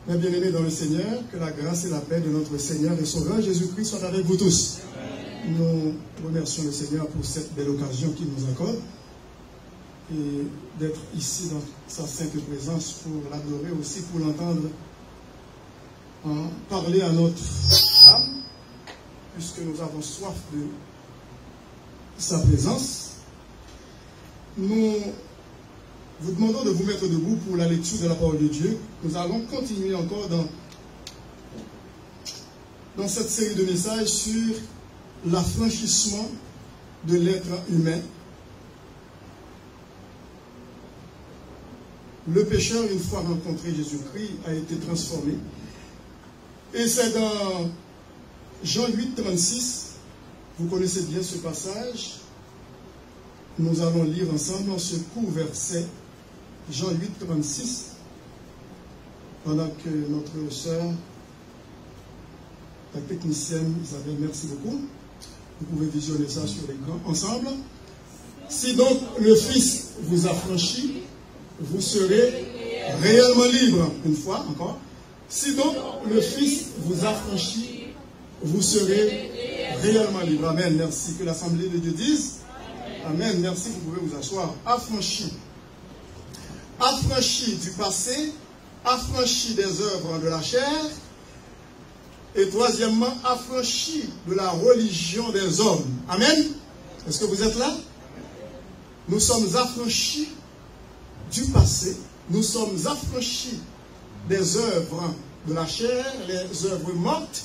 Mes bien-aimés dans le Seigneur, que la grâce et la paix de notre Seigneur et Sauveur Jésus-Christ soient avec vous tous. Nous remercions le Seigneur pour cette belle occasion qu'il nous accorde et d'être ici dans sa sainte présence pour l'adorer aussi, pour l'entendre parler à notre âme, puisque nous avons soif de sa présence. Nous vous demandons de vous mettre debout pour la lecture de la parole de Dieu. Nous allons continuer encore dans cette série de messages sur l'affranchissement de l'être humain. Le pécheur, une fois rencontré Jésus-Christ, a été transformé. Et c'est dans Jean 8, 36, vous connaissez bien ce passage. Nous allons lire ensemble dans ce court verset, Jean 8, 36, pendant que notre sœur, la technicienne Isabelle, merci beaucoup. Vous pouvez visionner ça sur l'écran ensemble. Si donc le Fils vous affranchit, vous serez réellement libre. Une fois encore. Si donc le Fils vous affranchit, vous serez réellement libre. Amen. Merci. Que l'Assemblée de Dieu dise. Amen. Merci. Vous pouvez vous asseoir. Affranchi. Affranchi du passé, affranchi des œuvres de la chair, et troisièmement, affranchi de la religion des hommes. Amen. Est-ce que vous êtes là? Nous sommes affranchis du passé, nous sommes affranchis des œuvres de la chair, les œuvres mortes,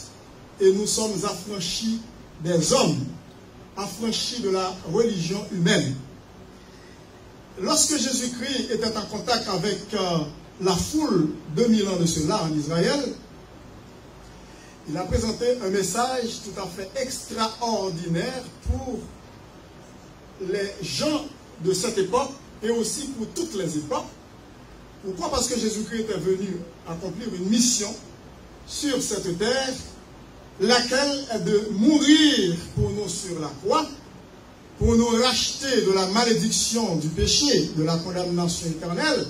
et nous sommes affranchis des hommes, affranchis de la religion humaine. Lorsque Jésus-Christ était en contact avec la foule 2000 ans de cela en Israël, il a présenté un message tout à fait extraordinaire pour les gens de cette époque et aussi pour toutes les époques. Pourquoi? Parce que Jésus-Christ était venu accomplir une mission sur cette terre, laquelle est de mourir pour nous sur la croix, pour nous racheter de la malédiction du péché, de la condamnation éternelle,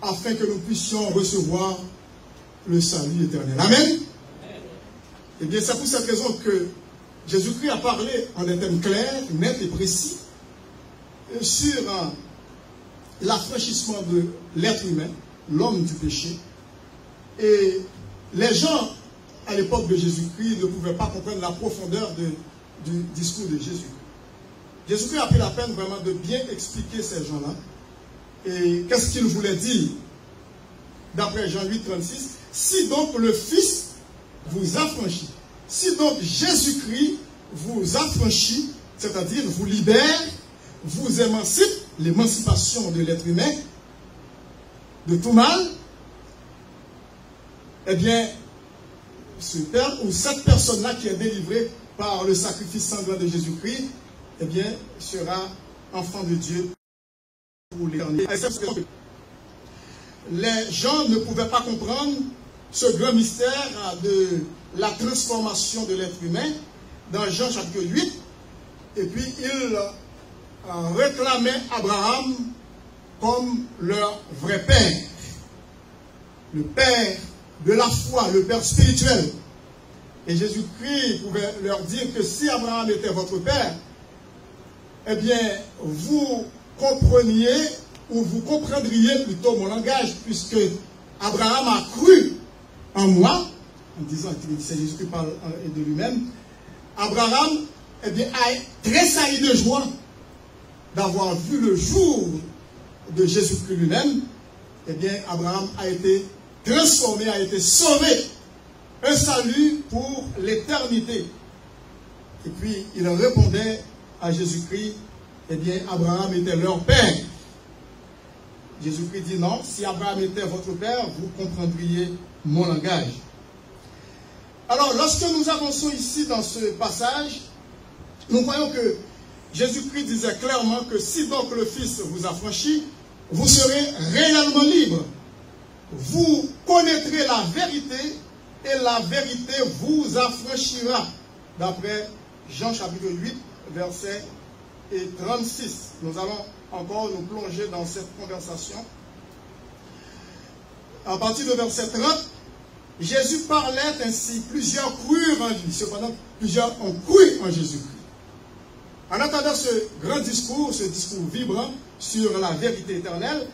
afin que nous puissions recevoir le salut éternel. Amen. Eh bien, c'est pour cette raison que Jésus-Christ a parlé en des termes clairs, nets et précis sur l'affranchissement de l'être humain, l'homme du péché. Et les gens, à l'époque de Jésus-Christ, ne pouvaient pas comprendre la profondeur du discours de Jésus. Jésus-Christ a pris la peine vraiment de bien expliquer ces gens-là. Et qu'est-ce qu'il voulait dire? D'après Jean 8, 36, si donc le Fils vous affranchit, si donc Jésus-Christ vous affranchit, c'est-à-dire vous libère, vous émancipe, l'émancipation de l'être humain, de tout mal, eh bien, ce père ou cette personne-là qui est délivrée par le sacrifice sanglant de Jésus-Christ, eh bien, sera enfant de Dieu pour l'éternité. Les gens ne pouvaient pas comprendre ce grand mystère de la transformation de l'être humain dans Jean chapitre 8. Et puis, ils réclamaient Abraham comme leur vrai père. Le père de la foi, le père spirituel. Et Jésus-Christ pouvait leur dire que si Abraham était votre père, eh bien, vous compreniez, ou vous comprendriez plutôt mon langage, puisque Abraham a cru en moi, en disant que c'est Jésus qui parle de lui-même. Abraham, eh bien, a tressailli de joie d'avoir vu le jour de Jésus-Christ lui-même. Eh bien, Abraham a été transformé, a été sauvé. Un salut pour l'éternité. Et puis, il répondait à Jésus-Christ, eh bien, Abraham était leur père. Jésus-Christ dit non, si Abraham était votre père, vous comprendriez mon langage. Alors, lorsque nous avançons ici dans ce passage, nous voyons que Jésus-Christ disait clairement que si donc le Fils vous affranchit, vous serez réellement libre. Vous connaîtrez la vérité et la vérité vous affranchira. D'après Jean chapitre 8, verset 36. Nous allons encore nous plonger dans cette conversation. À partir du verset 30, Jésus parlait ainsi, plusieurs crurent en lui. Cependant, plusieurs ont cru en Jésus-Christ. En attendant ce grand discours, ce discours vibrant sur la vérité éternelle,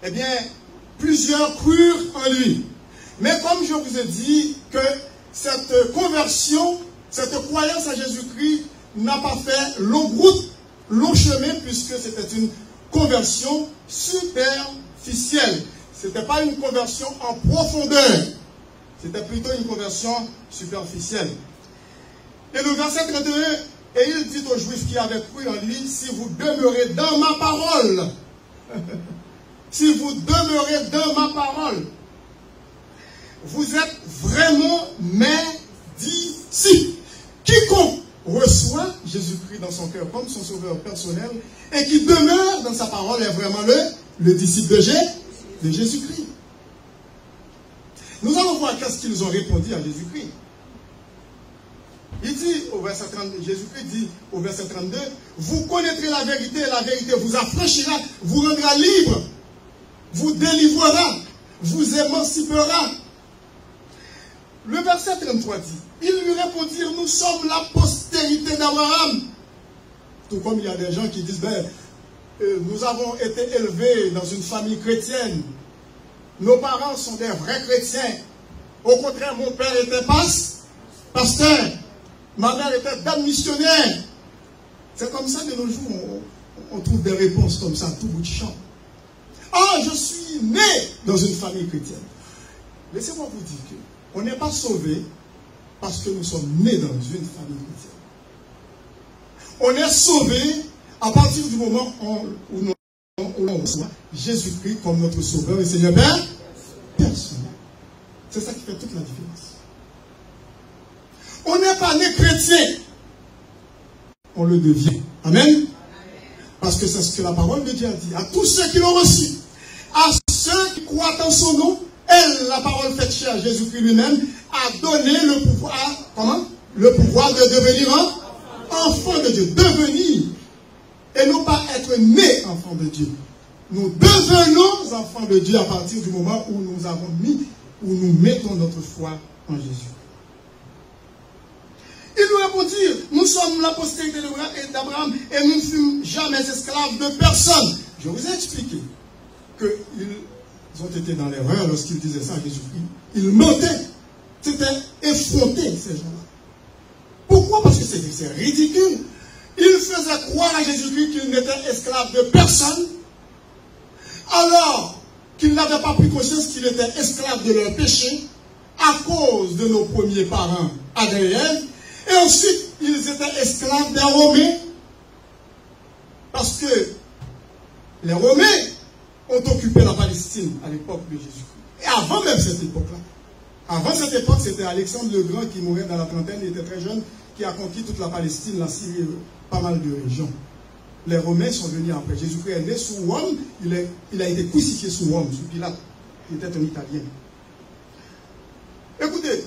eh bien, plusieurs crurent en lui. Mais comme je vous ai dit que cette conversion, cette croyance à Jésus-Christ n'a pas fait longue route, long chemin, puisque c'était une conversion superficielle. Ce n'était pas une conversion en profondeur. C'était plutôt une conversion superficielle. Et le verset 31, et il dit aux Juifs qui avaient cru en lui, si vous demeurez dans ma parole, si vous demeurez dans ma parole, vous êtes vraiment mes disciples. Quiconque reçoit Jésus-Christ dans son cœur comme son sauveur personnel et qui demeure dans sa parole est vraiment le disciple de Jésus-Christ. Nous allons voir qu'est-ce qu'ils ont répondu à Jésus-Christ. Il dit au verset 30, Jésus-Christ dit au verset 32, vous connaîtrez la vérité et la vérité vous affranchira, vous rendra libre, vous délivrera, vous émancipera. Le verset 33 dit, ils lui répondirent, nous sommes la postérité d'Abraham. Tout comme il y a des gens qui disent, nous avons été élevés dans une famille chrétienne. Nos parents sont des vrais chrétiens. Au contraire, mon père était pasteur. Ma mère était dame missionnaire. C'est comme ça de nos jours, on trouve des réponses comme ça, tout bout de champ. Ah, je suis né dans une famille chrétienne. Laissez-moi vous dire qu'on n'est pas sauvé parce que nous sommes nés dans une famille chrétienne. On est sauvé à partir du moment où nous reçoit Jésus-Christ comme notre sauveur et Seigneur Père personnel. C'est ça qui fait toute la différence. On n'est pas né chrétien. On le devient. Amen. Parce que c'est ce que la parole de Dieu a dit. À tous ceux qui l'ont reçu, à ceux qui croient en son nom, elle, la parole faite chair, Jésus-Christ lui-même, a donné le pouvoir, comment? Le pouvoir de devenir enfant de Dieu. Devenir. Et non pas être né enfant de Dieu. Nous devenons enfants de Dieu à partir du moment où nous avons mis, où nous mettons notre foi en Jésus. Ils nous répondirent, nous sommes la postérité d'Abraham et nous ne fûmes jamais esclaves de personne. Je vous ai expliqué qu'ils ont été dans l'erreur lorsqu'ils disaient ça à Jésus-Christ. Ils mentaient. C'était effronté, ces gens-là. Pourquoi? Parce que c'est ridicule. Ils faisaient croire à Jésus-Christ qu'il n'était esclave de personne, alors qu'ils n'avaient pas pris conscience qu'il était esclave de leur péché à cause de nos premiers parents, Adam et Ève. Et ensuite, ils étaient esclaves des Romains. Parce que les Romains ont occupé la Palestine à l'époque de Jésus-Christ. Et avant même cette époque-là. Avant cette époque, c'était Alexandre le Grand qui mourait dans la trentaine, il était très jeune, qui a conquis toute la Palestine, la Syrie, pas mal de régions. Les Romains sont venus après. Jésus-Christ est né sous Rome, il a été crucifié sous Rome, sous Pilate. Il était un Italien. Écoutez,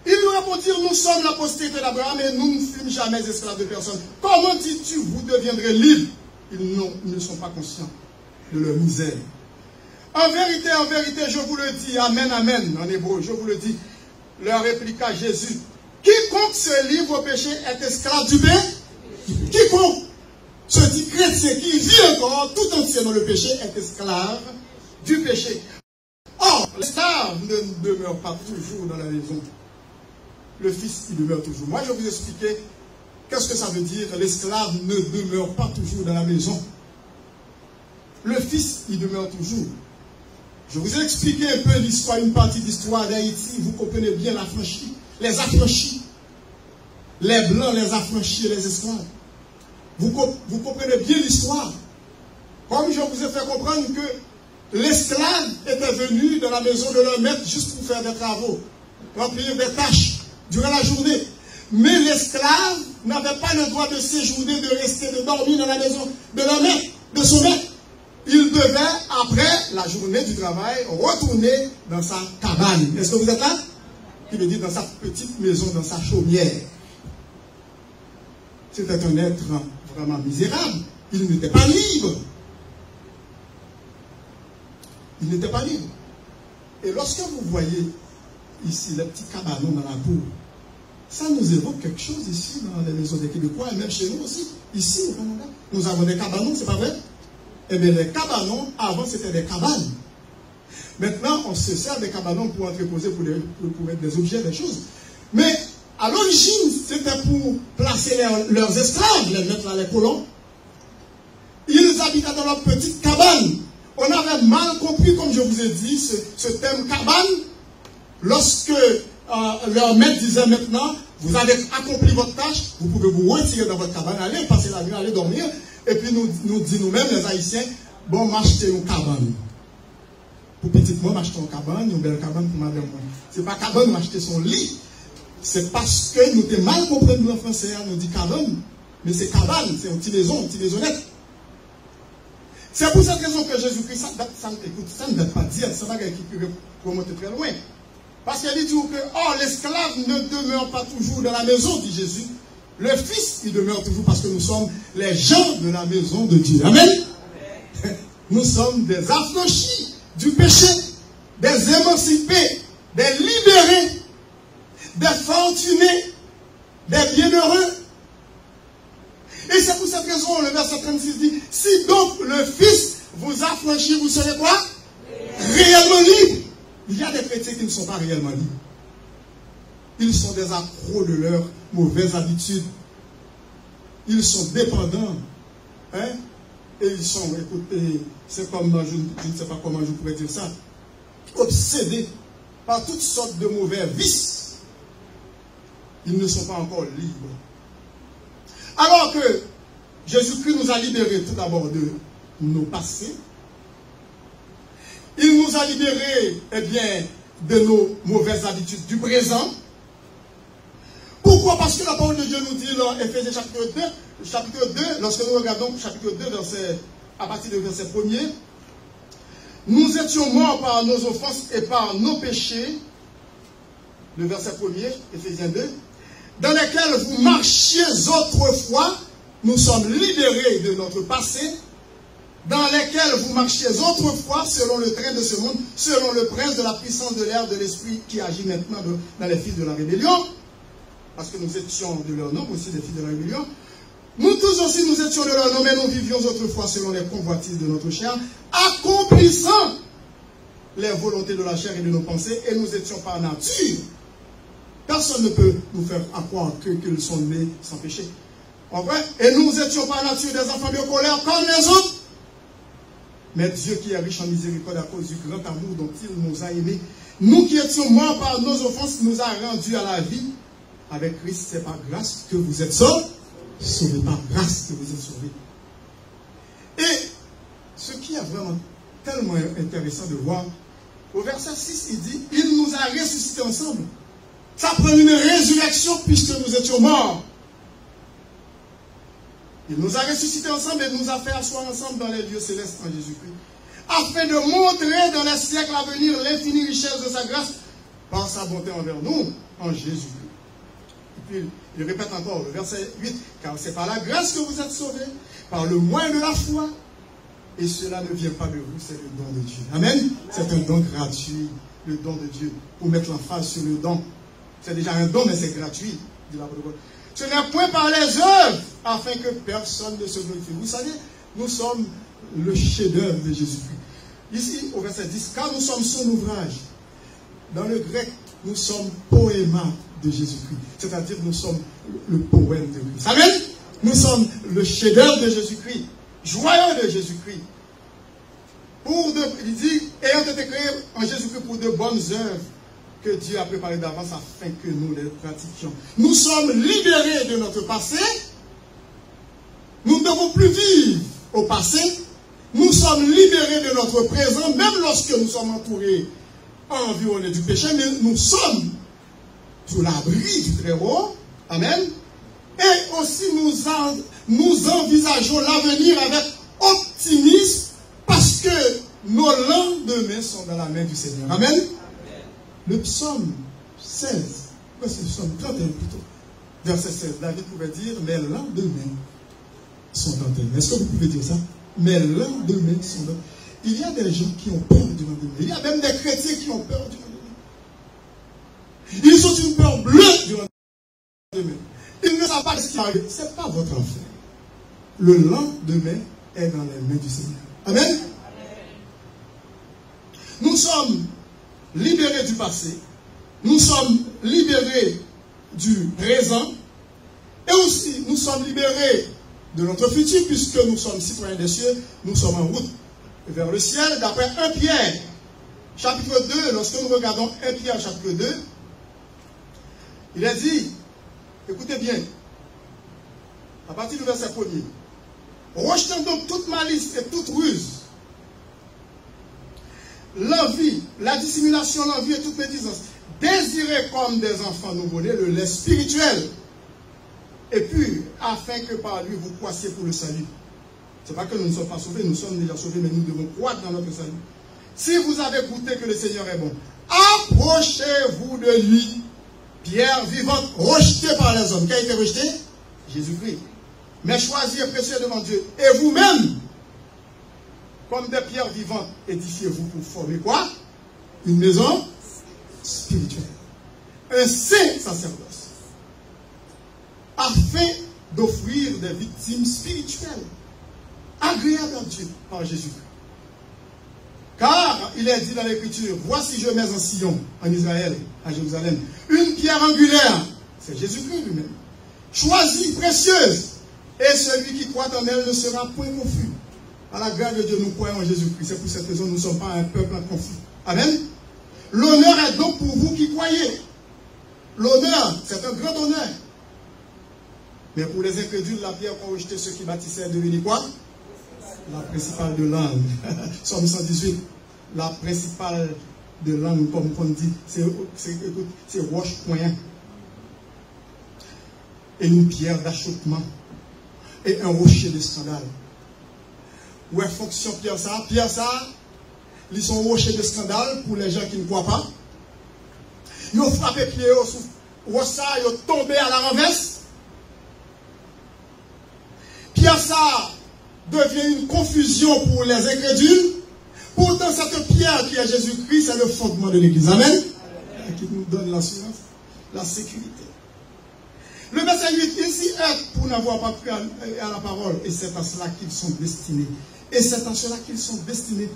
ils nous répondirent, nous sommes la postérité d'Abraham et nous ne fûmes jamais esclaves de personne. Comment dis-tu, vous deviendrez libres? Ils ne sont pas conscients de leur misère. En vérité, je vous le dis, amen, amen, en hébreu, je vous le dis, leur répliqua Jésus. Quiconque se livre au péché est esclave du péché. Quiconque se dit chrétien, qui vit encore tout entier dans le péché, est esclave du péché. Or, l'esclave ne demeure pas toujours dans la maison. Le fils, il demeure toujours. Moi, je vais vous expliquer qu'est-ce que ça veut dire. L'esclave ne demeure pas toujours dans la maison. Le fils, il demeure toujours. Je vous ai expliqué un peu l'histoire, une partie d'histoire d'Haïti. Vous comprenez bien l'affranchi, les affranchis. Les blancs, les affranchis et les esclaves. Vous comprenez bien l'histoire. Comme je vous ai fait comprendre que l'esclave était venu dans la maison de leur maître juste pour faire des travaux, remplir des tâches durant la journée. Mais l'esclave n'avait pas le droit de séjourner, de rester, de dormir dans la maison de leur maître, de son maître. Il devait, après la journée du travail, retourner dans sa cabane. Est-ce que vous êtes là? Il veut dire dans sa petite maison, dans sa chaumière. C'était un être vraiment misérable. Il n'était pas libre. Il n'était pas libre. Et lorsque vous voyez ici, les petits cabanons dans la cour. Ça nous évoque quelque chose ici dans les maisons des Québécois et même chez nous aussi. Ici au Canada, nous avons des cabanons, c'est pas vrai? Eh bien, les cabanons, avant, c'était des cabanes. Maintenant, on se sert des cabanons pour entreposer, pour mettre des objets, des choses. Mais à l'origine, c'était pour placer leurs esclaves, les mettre là, les colons. Ils habitaient dans leur petite cabane. On avait mal compris, comme je vous ai dit, ce terme cabane, lorsque leur maître disait maintenant, vous avez accompli votre tâche, vous pouvez vous retirer dans votre cabane, aller passer la nuit, aller dormir, et puis nous dit nous-mêmes, les Haïtiens, bon, m'acheter une cabane. Pour petit moi, m'acheter une cabane, une belle cabane pour madame moi. C'est pas cabane, m'acheter son lit. C'est parce que nous t'es mal compris nous en français, nous dit cabane, mais c'est cabane, c'est une petite maison, une petite maisonnette. C'est pour cette raison que Jésus-Christ, ça ne veut pas dire, ça va qui peut remonter très loin. Parce qu'il dit que, oh, l'esclave ne demeure pas toujours dans la maison, dit Jésus. Le Fils, il demeure toujours parce que nous sommes les gens de la maison de Dieu. Amen. Amen. Nous sommes des affranchis du péché, des émancipés, des libérés, des fortunés, des bienheureux. Et c'est pour cette raison, le verset 36 dit, si donc le Fils vous affranchit, vous serez quoi? Réellement libre. Il y a des chrétiens qui ne sont pas réellement libres. Ils sont des accros de leurs mauvaises habitudes. Ils sont dépendants. Hein? Et ils sont, écoutez, c'est comme, je ne sais pas comment je pourrais dire ça, obsédés par toutes sortes de mauvais vices. Ils ne sont pas encore libres. Alors que Jésus-Christ nous a libérés tout d'abord de nos passés. Il nous a libérés, eh bien, de nos mauvaises habitudes du présent. Pourquoi? Parce que la parole de Dieu nous dit dans Éphésiens chapitre 2, lorsque nous regardons chapitre 2, à partir du verset 1er, nous étions morts par nos offenses et par nos péchés, le verset 1er, Éphésiens 2, dans lesquels vous marchiez autrefois, nous sommes libérés de notre passé, dans lesquels vous marchiez autrefois selon le train de ce monde, selon le prince de la puissance de l'air de l'esprit qui agit maintenant dans les fils de la rébellion, parce que nous étions de leur nom aussi des fils de la rébellion. Nous tous aussi nous étions de leur nom, mais nous vivions autrefois selon les convoitises de notre chair, accomplissant les volontés de la chair et de nos pensées, et nous étions par nature. Personne ne peut nous faire croire qu'ils sont nés sans péché. En vrai, et nous étions par nature des enfants de colère comme les autres. Mais Dieu qui est riche en miséricorde à cause du grand amour dont il nous a aimés, nous qui étions morts par nos offenses, nous a rendus à la vie. Avec Christ, c'est par grâce que vous êtes sauvés. Sauvés par grâce que vous êtes sauvés. Et ce qui est vraiment tellement intéressant de voir, au verset 6, il dit, il nous a ressuscités ensemble. Ça prend une résurrection puisque nous étions morts. Il nous a ressuscités ensemble et nous a fait asseoir ensemble dans les lieux célestes en Jésus-Christ, afin de montrer dans les siècles à venir l'infinie richesse de sa grâce par sa bonté envers nous en Jésus-Christ. Et puis il répète encore le verset 8, car c'est par la grâce que vous êtes sauvés, par le moyen de la foi, et cela ne vient pas de vous, c'est le don de Dieu. Amen. C'est un don gratuit, le don de Dieu, pour mettre l'emphase sur le don. C'est déjà un don, mais c'est gratuit, dit l'apôtre Paul. Ce n'est point par les œuvres, afin que personne ne se glorifie. Vous savez, nous sommes le chef-d'œuvre de Jésus-Christ. Ici, au verset 10, car nous sommes son ouvrage. Dans le grec, nous sommes poéma de Jésus-Christ. C'est-à-dire, nous sommes le poème de Christ. Amen. Nous sommes le chef-d'œuvre de Jésus-Christ, joyeux de Jésus-Christ. Il dit, ayant été créé en Jésus-Christ pour de bonnes œuvres, que Dieu a préparé d'avance afin que nous les pratiquions. Nous sommes libérés de notre passé. Nous ne devons plus vivre au passé. Nous sommes libérés de notre présent, même lorsque nous sommes entourés, environnés du péché, mais nous sommes sous l'abri du Très-Haut. Amen. Et aussi nous envisageons l'avenir avec optimisme parce que nos lendemains sont dans la main du Seigneur. Amen. Le psaume 16, c'est le psaume 31 plutôt, verset 16, David pouvait dire, mes lendemains sont dans tes mains. Est-ce que vous pouvez dire ça? Mes lendemains sont dans tes mains. Il y a des gens qui ont peur du lendemain. Il y a même des chrétiens qui ont peur du lendemain. pas ce qui arrive. Ce n'est pas votre affaire. Le lendemain est dans les mains du Seigneur. Amen. Nous sommes libérés du passé. Nous sommes libérés du présent. Et aussi, nous sommes libérés de notre futur, puisque nous sommes citoyens des cieux. Nous sommes en route vers le ciel, d'après 1 Pierre, chapitre 2. Lorsque nous regardons 1 Pierre, chapitre 2, il est dit, écoutez bien, à partir du verset 1er, rejetons donc toute malice et toute ruse, l'envie, la dissimulation, l'envie et toute médisance. Désirez comme des enfants nouveau-nés le lait spirituel et pur, afin que par lui vous croissiez pour le salut. Ce n'est pas que nous ne sommes pas sauvés, nous sommes déjà sauvés, mais nous devons croître dans notre salut. Si vous avez goûté que le Seigneur est bon, approchez-vous de lui, pierre vivante, rejetée par les hommes. Qui a été rejeté? Jésus-Christ. Mais choisi et précieux devant Dieu. Et vous-même, comme des pierres vivantes, édifiez-vous pour former quoi? Une maison spirituelle. Un saint sacerdoce. Afin d'offrir des victimes spirituelles, agréables à Dieu par Jésus-Christ. Car il est dit dans l'Écriture, voici je mets en Sion, en Israël, à Jérusalem, une pierre angulaire, c'est Jésus-Christ lui-même, choisie, précieuse, et celui qui croit en elle ne sera point confus. Par la grâce de Dieu, nous croyons en Jésus-Christ. C'est pour cette raison que nous ne sommes pas un peuple confus. Amen. L'honneur est donc pour vous qui croyez. L'honneur, c'est un grand honneur. Mais pour les incrédules, la pierre qu'ont rejeté ceux qui bâtissaient est devenue quoi? La principale de langue. Somme 118. La principale de langue, comme on dit, c'est roche point. Et une pierre d'achoppement. Et un rocher de scandale. Où est fonction Pierre ça? Pierre ça, ils sont rochers de scandale pour les gens qui ne croient pas. Ils ont frappé pied au souffle. Ça, ils ont tombé à la renverse. Pierre ça devient une confusion pour les incrédules. Pourtant, cette pierre qui est Jésus-Christ, c'est le fondement de l'Église. Amen. Qui nous donne l'assurance, la sécurité. Le verset 8, ici est pour n'avoir pas cru à la parole. Et c'est à cela qu'ils sont destinés. Et c'est à cela qu'ils sont destinés.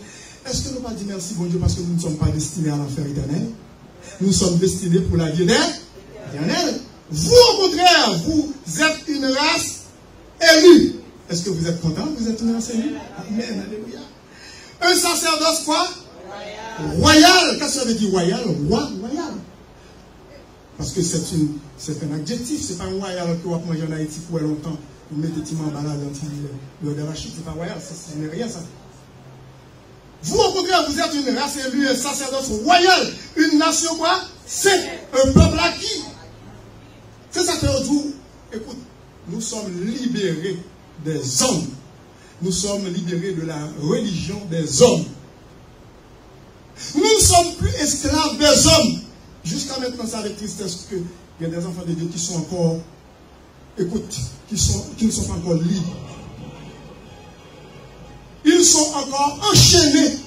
Est-ce que nous pas dit merci, bon Dieu, parce que nous ne sommes pas destinés à l'enfer éternel? Nous sommes destinés pour la vie éternelle. Vous, au contraire, vous êtes une race élue. Est-ce que vous êtes content? Vous êtes une race élue? Amen, alléluia. Un sacerdoce quoi? Royal. Qu'est-ce que ça veut dire royal? Roi royal. Parce que c'est un adjectif. Ce n'est pas un royal que vous avez mangé en Haïti pour longtemps. Vous mettez des en balade de la chute. Ce n'est pas royal. Ce n'est rien ça. Vous, au contraire, vous êtes une race élue, un sacerdoce royal. Une nation quoi? C'est un peuple acquis. C'est ça que je dis. Écoute, nous sommes libérés des hommes. Nous sommes libérés de la religion des hommes. Nous ne sommes plus esclaves des hommes. Jusqu'à maintenant, c'est avec tristesse qu'il y a des enfants de Dieu qui sont encore, écoute, qui ne sont pas encore libres. Ils sont encore enchaînés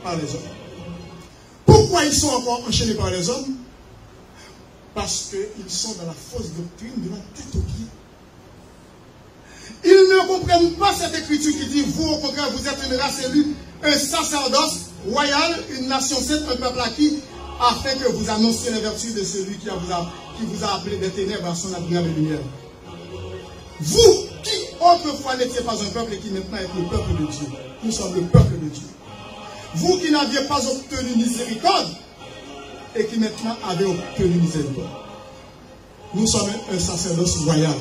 par les hommes. Pourquoi ils sont encore enchaînés par les hommes? Parce qu'ils sont dans la fausse doctrine de la tête aux pieds. Ils ne comprennent pas cette écriture qui dit, vous au contraire, vous êtes une race élue, un sacerdoce royal, une nation sainte, un peuple acquis, afin que vous annonciez les vertus de celui qui vous a appelé des ténèbres à son admirable lumière. Vous, qui autrefois n'étiez pas un peuple et qui maintenant êtes le peuple de Dieu. Nous sommes le peuple de Dieu. Vous qui n'aviez pas obtenu miséricorde et qui maintenant avez obtenu miséricorde. Nous sommes un sacerdoce royal.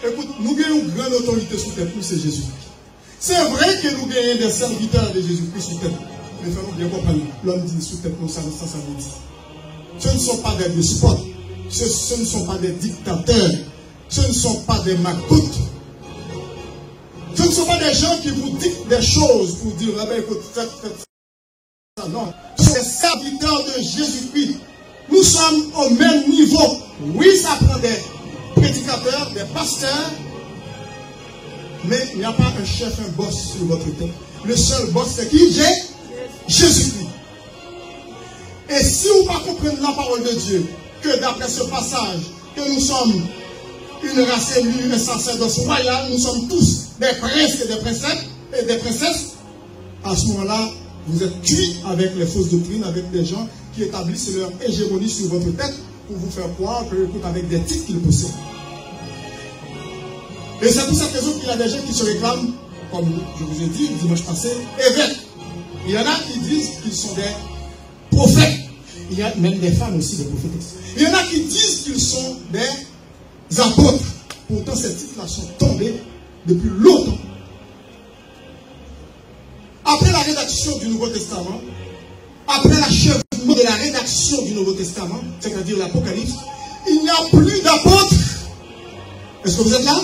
Écoute, nous gagnons une grande autorité sous terre, c'est Jésus-Christ. C'est vrai que nous gagnons des serviteurs de Jésus-Christ sous terre. Mais il faut bien comprendre, l'homme dit sous terre, ça veut dire. Ce ne sont pas des despotes, ce ne sont pas des dictateurs, ce ne sont pas des macoutes. Ce ne sont pas des gens qui vous dictent des choses pour dire, ah ben écoute, faites ça. Non, c'est des serviteurs de Jésus-Christ. Nous sommes au même niveau. Oui, ça prend des prédicateurs, des pasteurs, mais il n'y a pas un chef, un boss sur votre tête. Le seul boss, c'est qui? Jésus-Christ. Et si vous ne comprenez pas la parole de Dieu, que d'après ce passage, que nous sommes une race élue, un sacerdoce royal, nous sommes tous des princes et des princesses, à ce moment-là, vous êtes cuits avec les fausses doctrines, avec des gens qui établissent leur hégémonie sur votre tête pour vous faire croire que, écoute, avec des titres qu'ils possèdent. Et c'est pour cette raison qu'il y a des gens qui se réclament, comme je vous ai dit le dimanche passé, évêques. Il y en a qui disent qu'ils sont des prophètes. Il y a même des femmes aussi, des prophétesses. Il y en a qui disent qu'ils sont des apôtres. Pourtant, ces titres-là sont tombés depuis longtemps. Après la rédaction du Nouveau Testament, après l'achèvement de la rédaction du Nouveau Testament, c'est-à-dire l'Apocalypse, il n'y a plus d'apôtres. Est-ce que vous êtes là?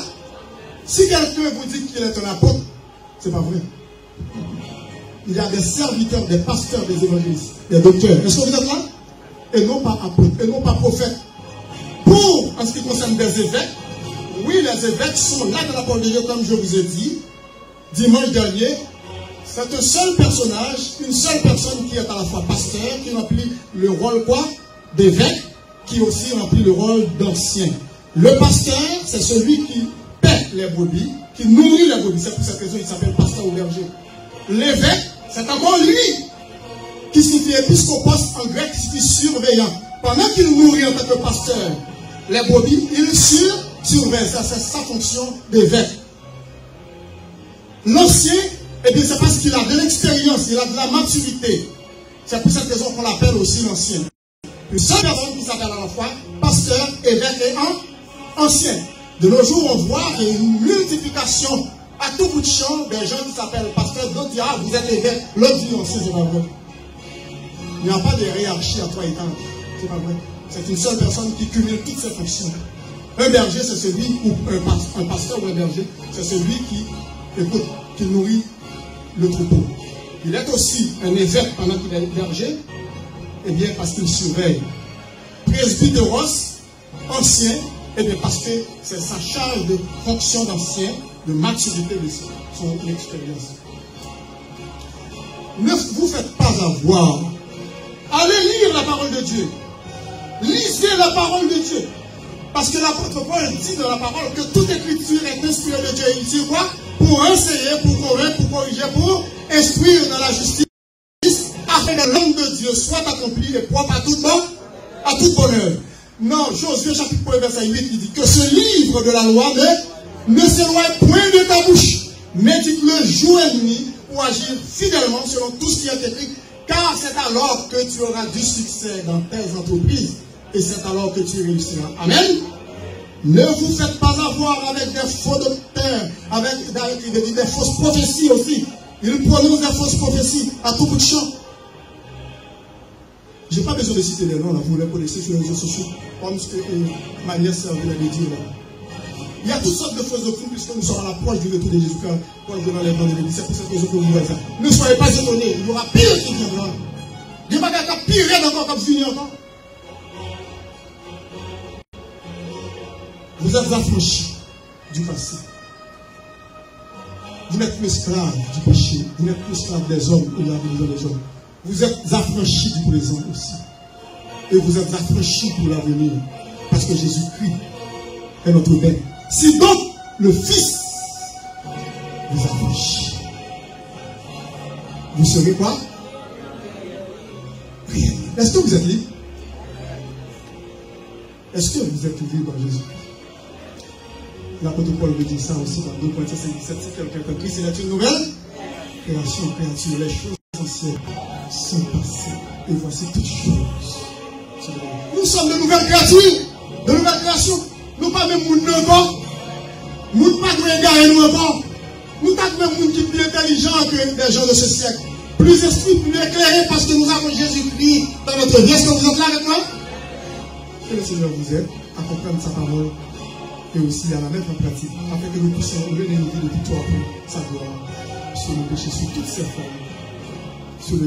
Si quelqu'un vous dit qu'il est un apôtre, c'est pas vrai. Il y a des serviteurs, des pasteurs, des évangélistes, des docteurs. Est-ce que vous êtes là? Et non pas apôtres, et non pas prophètes. Pour, en ce qui concerne des évêques, oui, les évêques sont là dans la parole de Dieu, comme je vous ai dit, dimanche dernier. C'est un seul personnage, une seule personne qui est à la fois pasteur, qui remplit le rôle quoi? D'évêque, qui aussi remplit le rôle d'ancien. Le pasteur, c'est celui qui paie les brebis, qui nourrit les brebis. C'est pour cette raison qu'il s'appelle pasteur ou berger. L'évêque, c'est encore lui, qui signifie épiscopos en grec, qui signifie surveillant. Pendant qu'il nourrit en tant que pasteur les brebis, il surveille. Ça, c'est sa fonction d'évêque. L'ancien, eh bien, c'est parce qu'il a de l'expérience, il a de la maturité. C'est pour cette raison qu'on l'appelle aussi l'ancien. Une seule personne qui s'appelle à la fois pasteur, évêque et ancien. De nos jours, on voit qu'il y a une multiplication à tout bout de champ des gens qui s'appellent pasteur. D'autres disent, ah, vous êtes évêque, l'autre dit ancien, c'est pas vrai. Il n'y a pas de hiérarchie à trois étages. C'est pas vrai. C'est une seule personne qui cumule toutes ses fonctions. Un berger, c'est celui, ou un pasteur ou un berger, c'est celui qui, écoute, qui nourrit le troupeau. Il est aussi un évêque pendant qu'il est berger, eh bien parce qu'il surveille. Presbyteros, ancien, eh bien parce que c'est sa charge de fonction d'ancien, de maturité de son expérience. Ne vous faites pas avoir. Allez lire la parole de Dieu. Lisez la parole de Dieu. Parce que l'apôtre Paul dit dans la parole que toute écriture est inspirée de Dieu. Il dit quoi? Pour enseigner, pour convaincre, pour corriger, pour instruire dans la justice, afin que l'homme de Dieu soit accompli et propre à toute bonne œuvre. Non, Josué chapitre 1 verset 8, il dit que ce livre de la loi ne s'éloigne point de ta bouche. Médite-le jour et nuit pour agir fidèlement selon tout ce qui est écrit, car c'est alors que tu auras du succès dans tes entreprises et c'est alors que tu réussiras. Amen. Ne vous faites pas avoir avec des faux docteurs, avec des fausses prophéties aussi. Ils prononcent des fausses prophéties à tout bout de champ. Je n'ai pas besoin de citer les noms, là, vous les connaissez sur les réseaux sociaux, comme ce que ma nièce vient de dire là. Il y a toutes sortes de fausses doctrines puisque nous sommes à l'approche du retour de Jésus-Christ, quand je vais les vendre de l'Église. C'est pour cette raison que vous voyez ça. Ne soyez pas étonnés, il y aura pire qui viendra. Il n'y a pas pire encore comme fini encore. Vous êtes affranchis du passé. Vous n'êtes plus esclaves du péché. Vous n'êtes plus esclaves des hommes ou de la religion des hommes. Vous êtes affranchis du présent aussi. Et vous êtes affranchis pour l'avenir. Parce que Jésus-Christ est notre bien. Si donc le Fils vous affranchit, vous serez quoi? Rien. Est-ce que vous êtes libre? Est-ce que vous êtes libre par Jésus-Christ? L'apôtre Paul veut dire ça aussi dans 2 Corinthiens 5, 17. Si quelqu'un est en Christ, il est une nouvelle création, créature. Les choses anciennes sont passées. Et voici toutes choses. Nous sommes de nouvelles créatures, de nouvelles créations. Nous pas même monde encore. Nous pas de regarder nous encore. Nous pas même monde qui est plus intelligent que des gens de ce siècle. Plus esprit, plus éclairé parce que nous avons Jésus-Christ dans notre vie. Est-ce que vous êtes là avec moi? Que le Seigneur vous aide à comprendre sa parole et aussi à la mettre en pratique, afin que nous puissions renouveler nos vies de tout après sa gloire, sur le péché, sur toutes ses formes, sur le